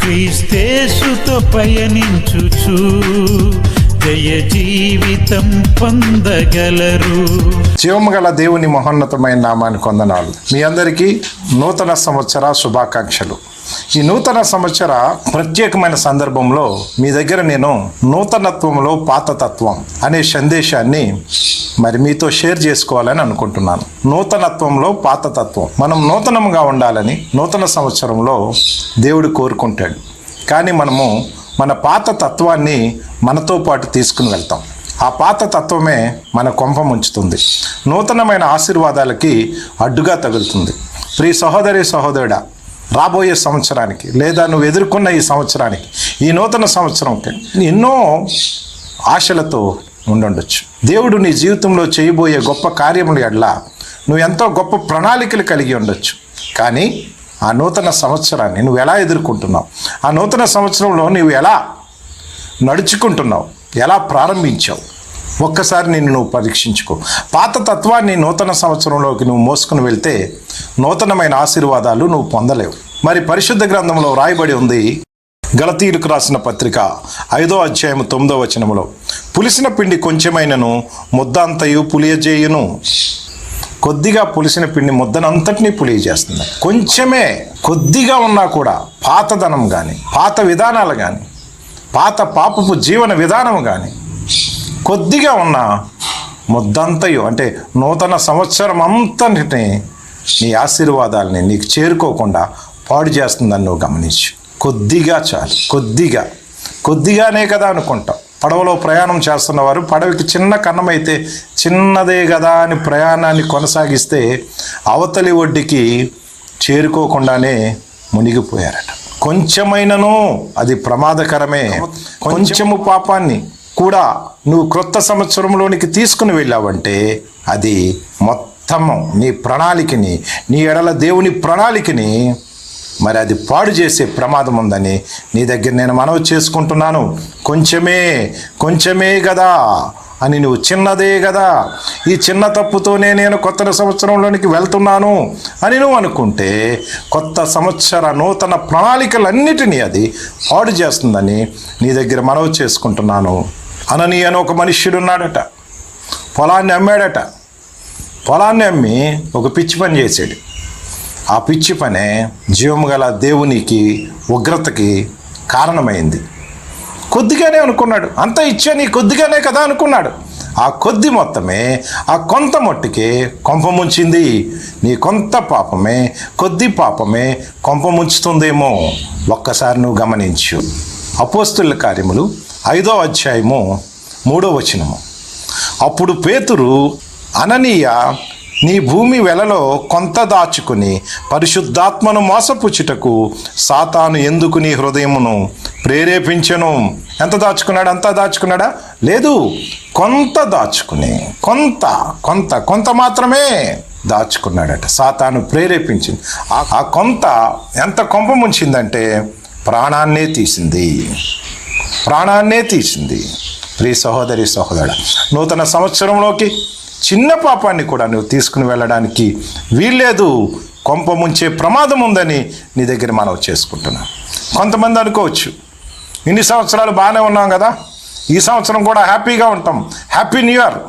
క్రీస్తేసుతో పయనించుచు జయ జీవితం పొందగలరు. జీవము గల దేవుని మహోన్నతమైన నామానికి వందనాలు. మీ అందరికీ నూతన సంవత్సర శుభాకాంక్షలు. ఈ నూతన సంవత్సర ప్రత్యేకమైన సందర్భంలో మీ దగ్గర నేను నూతనత్వంలో పాతతత్వం అనే సందేశాన్ని మీతో షేర్ చేసుకోవాలని అనుకుంటున్నాను. నూతనత్వంలో పాతతత్వం. మనం నూతనంగా ఉండాలని నూతన సంవత్సరంలో దేవుడు కోరుకుంటాడు. కానీ మనము మన పాత తత్వాన్ని మనతో పాటు తీసుకుని వెళ్తాం. ఆ పాత తత్వమే మన కొంప ముంచుతుంది, నూతనమైన ఆశీర్వాదాలకి అడ్డుగా తగులుతుంది. ప్రియ సహోదరి సహోదరుడా, రాబోయే సంవత్సరానికి లేదా నువ్వు ఎదుర్కొన్న ఈ సంవత్సరానికి, ఈ నూతన సంవత్సరంకి ఎన్నో ఆశలతో ఉండొచ్చు. దేవుడు నీ జీవితంలో చేయబోయే గొప్ప కార్యముల ఎడల నువ్వు ఎంతో గొప్ప ప్రణాళికలు కలిగి ఉండొచ్చు. కానీ ఆ నూతన సంవత్సరాన్ని నువ్వు ఎలా ఎదుర్కొంటున్నావు, ఆ నూతన సంవత్సరంలో నువ్వు ఎలా నడుచుకుంటున్నావు, ఎలా ప్రారంభించావు, ఒక్కసారి నువ్వు పరీక్షించుకో. పాత తత్వాన్ని నూతన సంవత్సరంలోకి నువ్వు మోసుకుని వెళ్తే నూతనమైన ఆశీర్వాదాలు నువ్వు పొందలేవు. మరి పరిశుద్ధ గ్రంథంలో రాయబడి ఉంది, గలతీయులకు రాసిన పత్రిక 5వ అధ్యాయం 9వ వచనములో, పులిసిన పిండి కొంచెమైనను ముద్ద అంతయు పులియజేయును. కొద్దిగా పులిసిన పిండి ముద్దనంతటినీ పులియజేస్తుంది. కొంచెమే, కొద్దిగా ఉన్నా కూడా పాతదనం కానీ, పాత విధానాలు కానీ, పాత పాపపు జీవన విధానం కానీ కొద్దిగా ఉన్న ముద్దంతయు, అంటే నూతన సంవత్సరం అంతటిని నీ ఆశీర్వాదాలని నీకు చేరుకోకుండా పాడు చేస్తుందని నువ్వు గమనించు. కొద్దిగా చాలు, కొద్దిగానే కదా అనుకుంటాం. పడవలో ప్రయాణం చేస్తున్నవారు పడవకి చిన్న కన్నమైతే చిన్నదే కదా అని ప్రయాణాన్ని కొనసాగిస్తే అవతలి ఒడ్డుకి చేరుకోకుండానే మునిగిపోయారట. కొంచెమైనను అది ప్రమాదకరమే. కొంచెము పాపాన్ని కూడా నువ్వు క్రొత్త సంవత్సరంలోనికి తీసుకుని వెళ్ళావంటే అది మొత్తము నీ ప్రణాళికని, నీ ఎడల దేవుని ప్రణాళికని మరి అది పాడు చేసే ప్రమాదం ఉందని నీ దగ్గర నేను మనవి చేసుకుంటున్నాను. కొంచెమే కదా అని నువ్వు, చిన్నదే కదా, ఈ చిన్న తప్పుతోనే నేను కొత్త సంవత్సరంలోనికి వెళ్తున్నాను అని నువ్వు అనుకుంటే కొత్త సంవత్సర నూతన ప్రణాళికలన్నిటినీ అది పాడు చేస్తుందని నీ దగ్గర మనవి చేసుకుంటున్నాను. అనని అని ఒక మనుష్యుడు ఉన్నాడట. పొలాన్ని అమ్మాడట. పొలాన్ని అమ్మి ఒక పిచ్చి పని చేశాడు. ఆ పిచ్చి పనే జీవము గల దేవునికి ఉగ్రతకి కారణమైంది. కొద్దిగానే అనుకున్నాడు, అంత ఇచ్చా నీ కొద్దిగానే కదా అనుకున్నాడు. ఆ కొద్ది మొత్తమే, ఆ కొంత మట్టుకే కొంప ముంచింది. నీ కొంత పాపమే, కొద్ది పాపమే కొంప ముంచుతుందేమో ఒక్కసారి నువ్వు గమనించు. అపోస్తుల కార్యములు 5వ అధ్యాయము 3వ వచనము, అప్పుడు పేతురు, అననీయ, నీ భూమి వెలలో కొంత దాచుకుని పరిశుద్ధాత్మను మోసపుచ్చుటకు సాతాను ఎందుకు నీ హృదయమును ప్రేరేపించెను? ఎంత దాచుకున్నాడు? అంతా దాచుకున్నాడా? లేదు, కొంత దాచుకుని, కొంత మాత్రమే దాచుకున్నాడట. సాతాను ప్రేరేపించింది. ఆ కొంత ఎంత కొంప ముంచిందంటే ప్రాణాన్నే తీసింది. ప్రియ సహోదరి సహోదరుడా, నూతన సంవత్సరంలోకి చిన్న పాపాన్ని కూడా నువ్వు తీసుకుని వెళ్ళడానికి వీల్లేదు. కొంప ముంచే ప్రమాదం ఉందని నీ దగ్గర మనవి చేసుకుంటున్నాను. కొంతమంది అనుకోవచ్చు, ఇన్ని సంవత్సరాలు బాగానే ఉన్నాం కదా, ఈ సంవత్సరం కూడా హ్యాపీగా ఉంటాం, హ్యాపీ న్యూ ఇయర్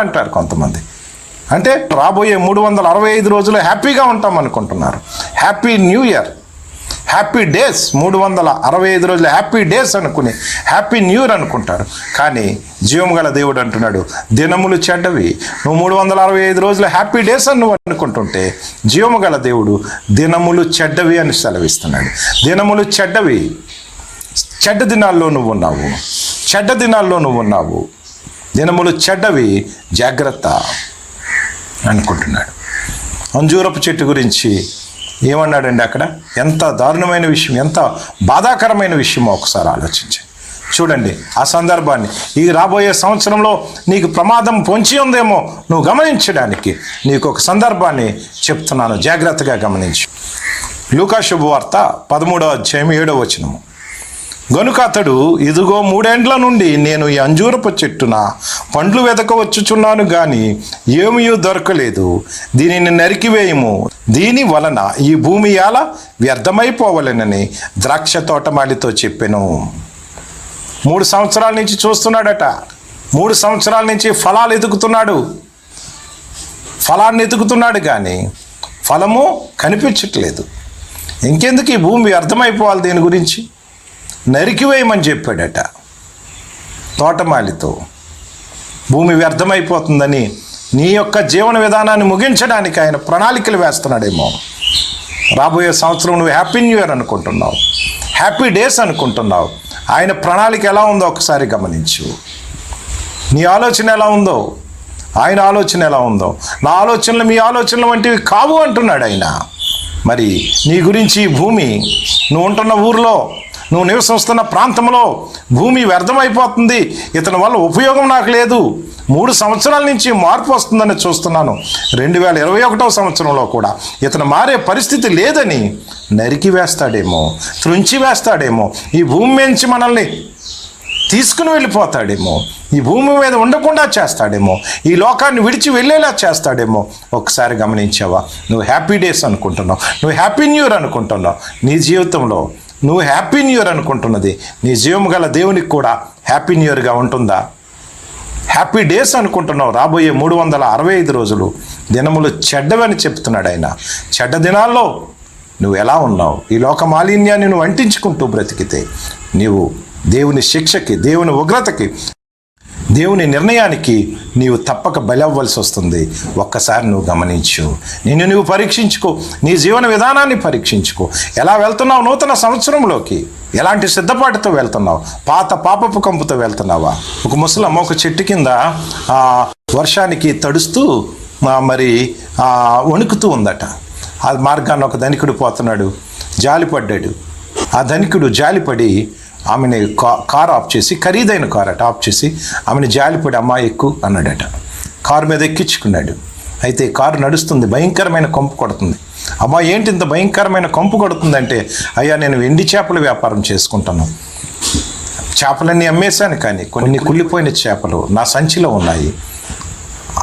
అంటారు కొంతమంది. అంటే రాబోయే 365 రోజులు హ్యాపీగా ఉంటాం అనుకుంటున్నారు. Happy new year, happy days, 365 రోజులు హ్యాపీ డేస్ అనుకుని హ్యాపీ న్యూ ఇయర్ అనుకుంటారు. కానీ జీవం గల దేవుడు అంటున్నాడు, దినములు చెడ్డవి. నువ్వు 365 రోజులు హ్యాపీ డేస్ అని నువ్వు అనుకుంటుంటే జీవము గల దేవుడు దినములు చెడ్డవి అని సెలవిస్తున్నాడు. దినములు చెడ్డవి, చెడ్డ దినాల్లో నువ్వు ఉన్నావు, దినములు చెడ్డవి, జాగ్రత్త అనుకుంటున్నాడు. అంజూరపు చెట్టు గురించి ఏమన్నాడండి అక్కడ? ఎంత దారుణమైన విషయం, ఎంత బాధాకరమైన విషయమో ఒకసారి ఆలోచించండి. చూడండి ఆ సందర్భాన్ని. ఈ రాబోయే సంవత్సరంలో నీకు ప్రమాదం పొంచి ఉందేమో నువ్వు గమనించడానికి నీకు ఒక సందర్భాన్ని చెప్తున్నాను, జాగ్రత్తగా గమనించు. లూకా శుభవార్త 13వ అధ్యాయం 7వ వచనము, గనుక అతడు, ఇదిగో 3 ఏండ్ల నుండి నేను ఈ అంజూరపు చెట్టున పండ్లు వెతకవచ్చుచున్నాను గాని ఏమీ దొరకలేదు. దీనిని నరికివేయము, దీని వలన ఈ భూమి ఎలా వ్యర్థమైపోవలెనని ద్రాక్ష తోటమాలితో చెప్పెను. 3 సంవత్సరాల నుంచి చూస్తున్నాడట. 3 సంవత్సరాల నుంచి ఫలాలు ఎదుగుతున్నాడు. ఫలాన్ని ఎదుగుతున్నాడు కానీ ఫలము కనిపించట్లేదు. ఇంకెందుకు ఈ భూమి వ్యర్థమైపోవాలి, దీని గురించి నరికివేయమని చెప్పాడట తోటమాలితో. భూమి వ్యర్థమైపోతుందని నీ యొక్క జీవన విధానాన్ని ముగించడానికి ఆయన ప్రణాళికలు వేస్తున్నాడేమో. రాబోయే సంవత్సరం నువ్వు హ్యాపీ న్యూ ఇయర్ అనుకుంటున్నావు, హ్యాపీ డేస్ అనుకుంటున్నావు. ఆయన ప్రణాళిక ఎలా ఉందో ఒకసారి గమనించు. నీ ఆలోచన ఎలా ఉందో, ఆయన ఆలోచన ఎలా ఉందో. నా ఆలోచనలు మీ ఆలోచనలు వంటివి కావు అంటున్నాడు ఆయన. మరి నీ గురించి ఈ భూమి, నువ్వు ఉంటున్న ఊరిలో, నువ్వు నివసిస్తున్న ప్రాంతంలో భూమి వ్యర్థమైపోతుంది, ఇతని వల్ల ఉపయోగం నాకు లేదు, 3 సంవత్సరాల నుంచి మార్పు వస్తుందని చూస్తున్నాను, 2021వ సంవత్సరంలో కూడా ఇతను మారే పరిస్థితి లేదని నరికి వేస్తాడేమో, త్రుంచి వేస్తాడేమో, ఈ భూమి నుంచి మనల్ని తీసుకుని వెళ్ళిపోతాడేమో, ఈ భూమి మీద ఉండకుండా చేస్తాడేమో, ఈ లోకాన్ని విడిచి వెళ్ళేలా చేస్తాడేమో. ఒకసారి గమనించావా? నువ్వు హ్యాపీ డేస్ అనుకుంటున్నావు, నువ్వు హ్యాపీ న్యూ ఇయర్ అనుకుంటున్నావు. నీ జీవితంలో నువ్వు హ్యాపీ న్యూ ఇయర్ అనుకుంటున్నది నీ జీవం గల దేవునికి కూడా హ్యాపీ న్యూ ఇయర్గా ఉంటుందా? హ్యాపీ డేస్ అనుకుంటున్నావు. రాబోయే 365 రోజులు దినములు చెడ్డవని చెప్తున్నాడు ఆయన. చెడ్డ దినాల్లో నువ్వు ఎలా ఉన్నావు? ఈ లోక మాలిన్యాన్ని నువ్వు అంటించుకుంటూ బ్రతికితే నీవు దేవుని శిక్షకి, దేవుని ఉగ్రతకి, దేవుని నిర్ణయానికి నీవు తప్పక బలవ్వాల్సి వస్తుంది. ఒక్కసారి నువ్వు గమనించు, నిన్ను నువ్వు పరీక్షించుకో, నీ జీవన విధానాన్ని పరీక్షించుకో. ఎలా వెళ్తున్నావు నూతన సంవత్సరంలోకి? ఎలాంటి సిద్ధపాటుతో వెళ్తున్నావు? పాత పాపపు కంపుతో వెళ్తున్నావా? ఒక ముసలమ్మ ఒక చెట్టు కింద వర్షానికి తడుస్తూ మరి వణుకుతూ ఉందట. ఆ మార్గాన్ని ఒక ధనికుడు పోతున్నాడు, జాలిపడ్డాడు. ఆ ధనికుడు జాలిపడి ఆమెని కారు ఆఫ్ చేసి, ఖరీదైన కారు అట, ఆఫ్ చేసి ఆమెను జాలిపడి, అమ్మా ఎక్కు అన్నాడట. కారు మీద ఎక్కించుకున్నాడు. అయితే కారు నడుస్తుంది, భయంకరమైన కంపు కొడుతుంది. అమ్మా ఏంటి ఇంత భయంకరమైన కంపు కొడుతుందంటే, అయ్యా నేను ఎండి చేపల వ్యాపారం చేసుకుంటాను, చేపలన్నీ అమ్మేశాను, కానీ కొన్ని కుళ్ళిపోయిన చేపలు నా సంచిలో ఉన్నాయి,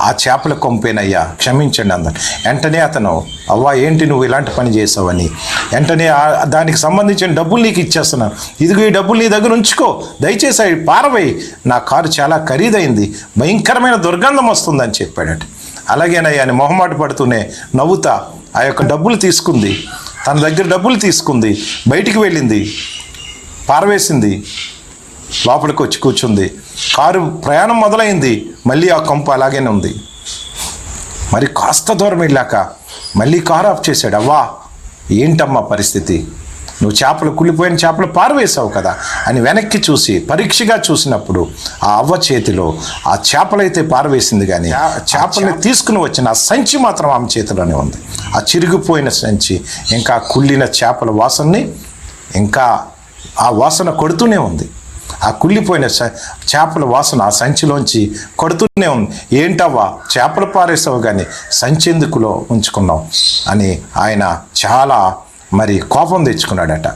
ఆ చేపల కొంపేనయ్యా, క్షమించండి అందరు. వెంటనే అతను, అవ్వా ఏంటి నువ్వు ఇలాంటి పని చేసావని, వెంటనే దానికి సంబంధించిన డబ్బులు నీకు ఇచ్చేస్తున్నాను, ఇదిగో ఈ డబ్బులు నీ దగ్గర ఉంచుకో, దయచేసి అవి పారవేయి, నా కారు చాలా ఖరీదైంది, భయంకరమైన దుర్గంధం వస్తుందని చెప్పాడట. అలాగేనయ్యా అని మొహమాట పడుతూనే నవ్వుతా ఆ యొక్క డబ్బులు తీసుకుంది, తన దగ్గర డబ్బులు తీసుకుంది, బయటికి వెళ్ళింది, పారవేసింది, లోపలికి వచ్చి కూర్చుంది. కారు ప్రయాణం మొదలైంది, మళ్ళీ ఆ కంపు అలాగే ఉంది. మరి కాస్త దూరం వెళ్ళాక మళ్ళీ కారు ఆఫ్ చేశాడు. అవ్వా ఏంటమ్మా పరిస్థితి, నువ్వు చేపలు, కుళ్ళిపోయిన చేపలు పారవేసావు కదా అని వెనక్కి చూసి పరీక్షగా చూసినప్పుడు ఆ అవ్వ చేతిలో ఆ చేపలైతే పారవేసింది, కానీ చేపల్ని తీసుకుని వచ్చిన ఆ సంచి మాత్రం ఆమె చేతిలోనే ఉంది. ఆ చిరిగిపోయిన సంచి ఇంకా కుళ్ళిన చేపల వాసనని ఇంకా ఆ వాసన కొడుతూనే ఉంది. ఆ కుళ్ళిపోయిన చేపల వాసన ఆ సంచిలోంచి కొడుతూనే ఉంది. ఏంటవ్వా చేపలు పారేసావు కానీ సంచి ఎందుకులో ఉంచుకున్నావు అని ఆయన చాలా మరి కోపం తెచ్చుకున్నాడట.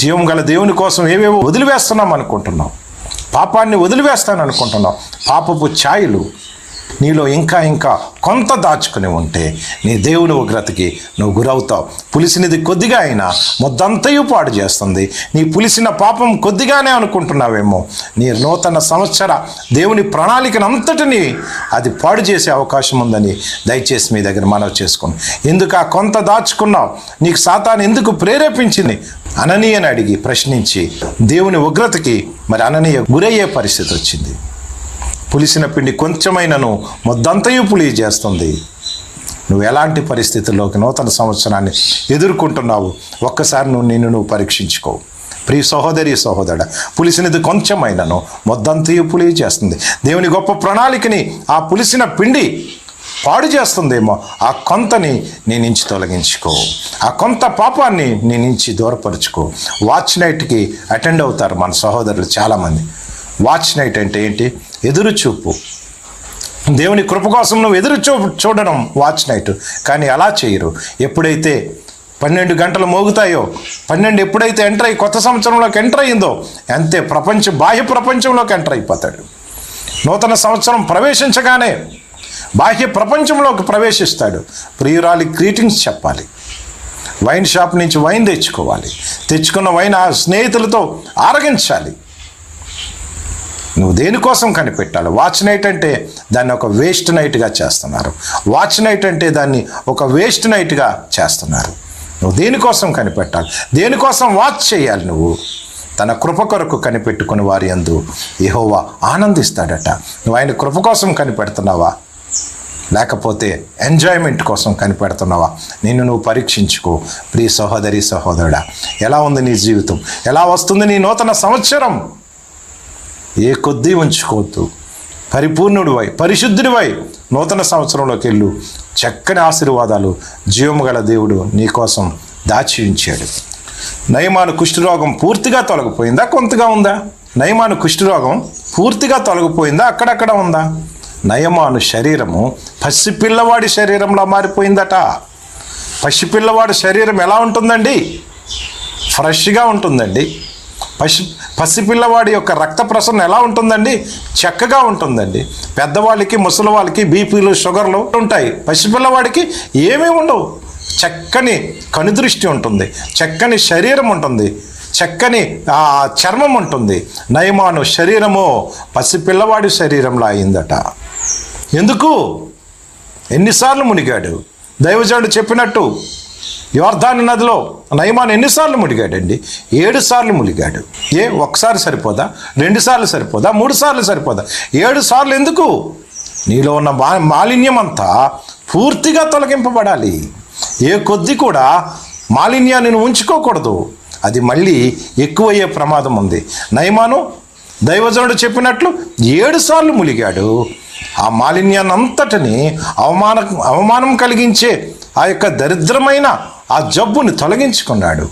జీవం గల దేవుని కోసం ఏవేవో వదిలివేస్తున్నాం అనుకుంటున్నావు, పాపాన్ని వదిలివేస్తాను అనుకుంటున్నావు. పాపపు ఛాయలు నీలో ఇంకా ఇంకా కొంత దాచుకుని ఉంటే నీ దేవుని ఉగ్రతకి నువ్వు గురవుతావు. పులిసినది కొద్దిగా అయినా ముద్దంతయు పాడు చేస్తుంది. నీ పులిసిన పాపం కొద్దిగానే అనుకుంటున్నావేమో, నీ నూతన సంవత్సర దేవుని ప్రణాళికను అంతటినీ అది పాడు చేసే అవకాశం ఉందని దయచేసి మీ దగ్గర మనవి చేసుకోండి. ఎందుకు ఆ కొంత దాచుకున్నావు? నీకు సాతాను ఎందుకు ప్రేరేపించింది? అననీయని అడిగి ప్రశ్నించి దేవుని ఉగ్రతకి మరి అననీయ గురయ్యే పరిస్థితి వచ్చింది. పులిసిన పిండి కొంచెమైనను ముద్దంతయు పులి చేస్తుంది. నువ్వు ఎలాంటి పరిస్థితుల్లోకి నూతన సంవత్సరాన్ని ఎదుర్కొంటున్నావు? ఒక్కసారి నువ్వు పరీక్షించుకో. ప్రియ సహోదరి సహోదరుడా, పులిసినది కొంచెమైనను ముద్దంతయు పులి చేస్తుంది. దేవుని గొప్ప ప్రణాళికని ఆ పులిసిన పిండి పాడు చేస్తుందేమో. ఆ కొంతని నీ నుంచి తొలగించుకో, ఆ కొంత పాపాన్ని నీ నుంచి దూరపరుచుకో. వాచ్ నైట్కి అటెండ్ అవుతారు మన సహోదరులు చాలామంది. వాచ్ నైట్ అంటే ఏంటి? ఎదురు చూపు. దేవుని కృప కోసం నువ్వు ఎదురు చూడడం వాచ్ నైట్. కానీ అలా చేయరు. ఎప్పుడైతే 12 గంటలు మోగుతాయో, 12 ఎప్పుడైతే ఎంటర్ అయ్యి కొత్త సంవత్సరంలోకి ఎంటర్ అయ్యిందో అంతే బాహ్య ప్రపంచంలోకి ఎంటర్ అయిపోతాడు. నూతన సంవత్సరం ప్రవేశించగానే బాహ్య ప్రపంచంలోకి ప్రవేశిస్తాడు. ప్రియురాలి గ్రీటింగ్స్ చెప్పాలి, వైన్ షాప్ నుంచి వైన్ తెచ్చుకోవాలి, తెచ్చుకున్న వైన్ ఆ స్నేహితులతో ఆరగించాలి. నువ్వు దేనికోసం కనిపెట్టాలి? వాచ్ నైట్ అంటే దాన్ని ఒక వేస్ట్ నైట్గా చేస్తున్నారు. వాచ్ నైట్ అంటే దాన్ని ఒక వేస్ట్ నైట్గా చేస్తున్నారు. నువ్వు దేనికోసం కనిపెట్టాలి? దేనికోసం వాచ్ చేయాలి? నువ్వు తన కృప కొరకు కనిపెట్టుకుని వారి యందు యెహోవా ఆనందిస్తాడట. నువ్వు ఆయన కృప కోసం కనిపెడుతున్నావా, లేకపోతే ఎంజాయ్మెంట్ కోసం కనిపెడుతున్నావా? నిన్ను నువ్వు పరీక్షించుకో. ప్రియ సహోదరి సహోదరుడా, ఎలా ఉంది నీ జీవితం? ఎలా వస్తుంది నీ నూతన సంవత్సరం? ఏ కొద్దీ ఉంచుకోవద్దు. పరిపూర్ణుడివై, పరిశుద్ధుడివై నూతన సంవత్సరంలోకి వెళ్ళు. చక్కని ఆశీర్వాదాలు జీవము గల దేవుడు నీ కోసం దాచి ఉంచాడు. నయమాను కుష్ఠరోగం పూర్తిగా తొలగిపోయిందా, కొంతగా ఉందా? నయమాను కుష్ఠరోగం పూర్తిగా తొలగిపోయిందా, అక్కడక్కడ ఉందా? నయమాను శరీరము పసిపిల్లవాడి శరీరంలో మారిపోయిందట. పసిపిల్లవాడి శరీరం ఎలా ఉంటుందండి? ఫ్రెష్గా ఉంటుందండి. పసిపిల్లవాడి యొక్క రక్త ప్రసరణ ఎలా ఉంటుందండి? చక్కగా ఉంటుందండి. పెద్దవాళ్ళకి, ముసలి వాళ్ళకి బీపీలు, షుగర్లు ఉంటాయి. పసిపిల్లవాడికి ఏమీ ఉండవు. చక్కని కనుదృష్టి ఉంటుంది, చక్కని శరీరం ఉంటుంది, చక్కని చర్మం ఉంటుంది. నయమాను శరీరము పసిపిల్లవాడి శరీరంలో అయిందట. ఎందుకు? ఎన్నిసార్లు మునిగాడు? దైవజనుడు చెప్పినట్టు యోర్దాను నదిలో నయమాను ఎన్నిసార్లు మునిగాడండి? 7 సార్లు మునిగాడు. ఒకసారి సరిపోదా? 2 సార్లు సరిపోదా? 3 సార్లు సరిపోదా? 7 సార్లు ఎందుకు? నీలో ఉన్న మాలిన్యం అంతా పూర్తిగా తొలగింపబడాలి. ఏ కొద్ది కూడా మాలిన్యాన్ని నువ్వు ఉంచుకోకూడదు. అది మళ్ళీ ఎక్కువయ్యే ప్రమాదం ఉంది. నయమాను దైవజనుడు చెప్పినట్లు 7 సార్లు మునిగాడు. ఆ మాలిన్యాన్ని అంతటిని అవమానం కలిగించే ఆ యొక్క దరిద్రమైన ఆ జబ్బుని తొలగించుకున్నాడు.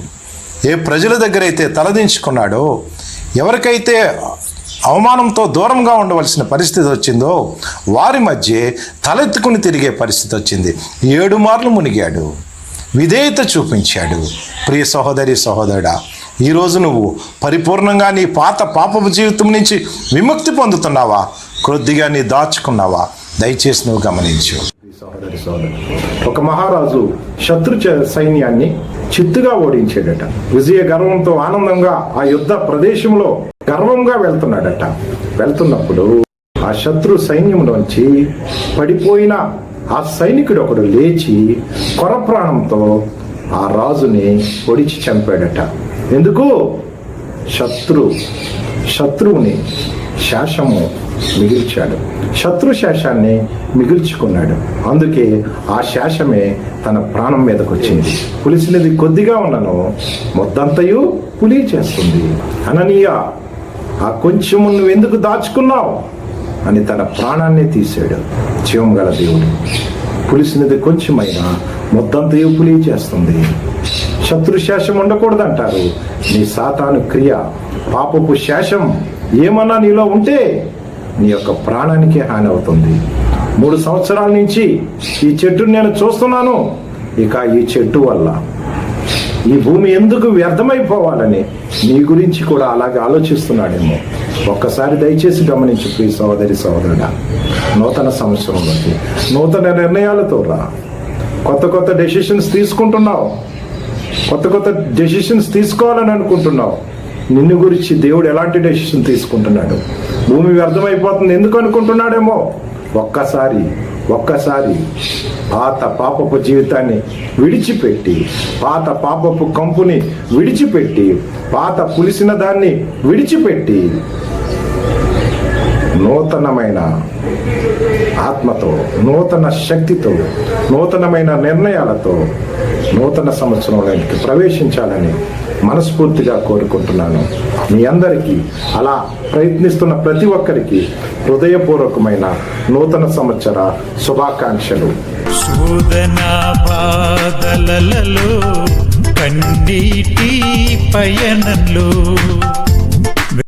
ఏ ప్రజల దగ్గర అయితే తలదించుకున్నాడో, ఎవరికైతే అవమానంతో దూరంగా ఉండవలసిన పరిస్థితి వచ్చిందో వారి మధ్య తలెత్తుకుని తిరిగే పరిస్థితి వచ్చింది. 7 మార్లు మునిగాడు, విధేయత చూపించాడు. ప్రియ సహోదరి సహోదరుడా, ఈరోజు నువ్వు పరిపూర్ణంగా నీ పాపపు జీవితం నుంచి విముక్తి పొందుతున్నావా, కొద్దిగా నీ దాచుకున్నావా? దయచేసి నువ్వు గమనించు. సహోదరి సోదరు, ఒక మహారాజు శత్రు సైన్యాన్ని చిత్తుగా ఓడించాడట. విజయ గర్వంతో ఆనందంగా ఆ యుద్ధ ప్రదేశంలో గర్వంగా వెళ్తున్నాడట. వెళ్తున్నప్పుడు ఆ శత్రు సైన్యంలోంచి పడిపోయిన ఆ సైనికుడు ఒకడు లేచి కొర ప్రాణంతో ఆ రాజుని పొడిచి చంపాడట. ఎందుకు? శత్రువుని శాసము మిగిల్చాడు. శత్రు శాసాన్ని మిగిల్చుకున్నాడు. అందుకే ఆ శాసమే తన ప్రాణం మీదకి వచ్చింది. పులిసినది కొద్దిగా ఉన్నను మొద్దంతయు పులి చేస్తుంది. అననీయ, ఆ కొంచెము నువ్వు ఎందుకు దాచుకున్నావు అని తన ప్రాణాన్ని తీశాడు. జీవం గల దేవుడు. పులిసినది కొంచెమైనా మొద్దంతయు పులి చేస్తుంది. శత్రు శాసం ఉండకూడదంటారు. నీ సాతాను క్రియ, పాపపు శాసం ఏమన్నా నీలో ఉంటే నీ యొక్క ప్రాణానికి హాని అవుతుంది. 3 సంవత్సరాల నుంచి ఈ చెట్టును నేను చూస్తున్నాను. ఇక ఈ చెట్టు వల్ల ఈ భూమి ఎందుకు వ్యర్థమైపోవాలని నీ గురించి కూడా అలాగే ఆలోచిస్తున్నాడేమో. ఒక్కసారి దయచేసి గమనించు ప్రియ సహోదరి సహోదరుడా. నూతన సంవత్సరంలోకి నూతన నిర్ణయాలతో రా. కొత్త డెసిషన్స్ తీసుకుంటున్నావు. కొత్త డెసిషన్స్ తీసుకోవాలని అనుకుంటున్నావు. నిన్ను గురించి దేవుడు ఎలాంటి డెసిషన్ తీసుకుంటున్నాడు? భూమి వ్యర్థమైపోతుంది ఎందుకు అనుకుంటున్నాడేమో. ఒక్కసారి పాత పాపపు జీవితాన్ని విడిచిపెట్టి, పాత పాపపు కంపుని విడిచిపెట్టి, పాత పులిసిన దాన్ని విడిచిపెట్టి నూతనమైన ఆత్మతో, నూతన శక్తితో, నూతనమైన నిర్ణయాలతో నూతన సంవత్సరంలోకి ప్రవేశించాలని మనస్ఫూర్తిగా కోరుకుంటున్నాను. మీ అందరికీ, అలా ప్రయత్నిస్తున్న ప్రతి ఒక్కరికి హృదయపూర్వకమైన నూతన సంవత్సర శుభాకాంక్షలు. శోధనా బాధలలో కన్నీటి పయనంలో